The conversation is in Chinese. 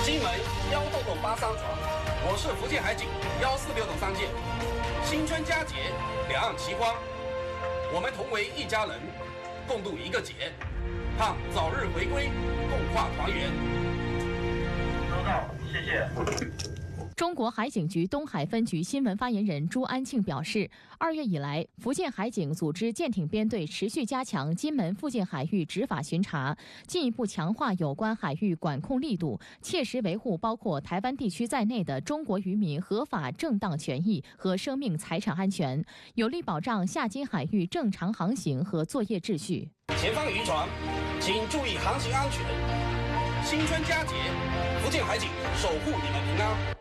金门16683床，我是福建海警146等3舰。新春佳节，两岸齐欢，我们同为一家人，共度一个节，盼早日回归，共话团圆。收到，谢谢。中国海警局东海分局新闻发言人朱安庆表示，2月以来，福建海警组织舰艇编队持续加强金门附近海域执法巡查，进一步强化有关海域管控力度，切实维护包括台湾地区在内的中国渔民合法正当权益和生命财产安全，有力保障下金海域正常航行和作业秩序。前方渔船，请注意航行安全。新春佳节，福建海警守护你们平安。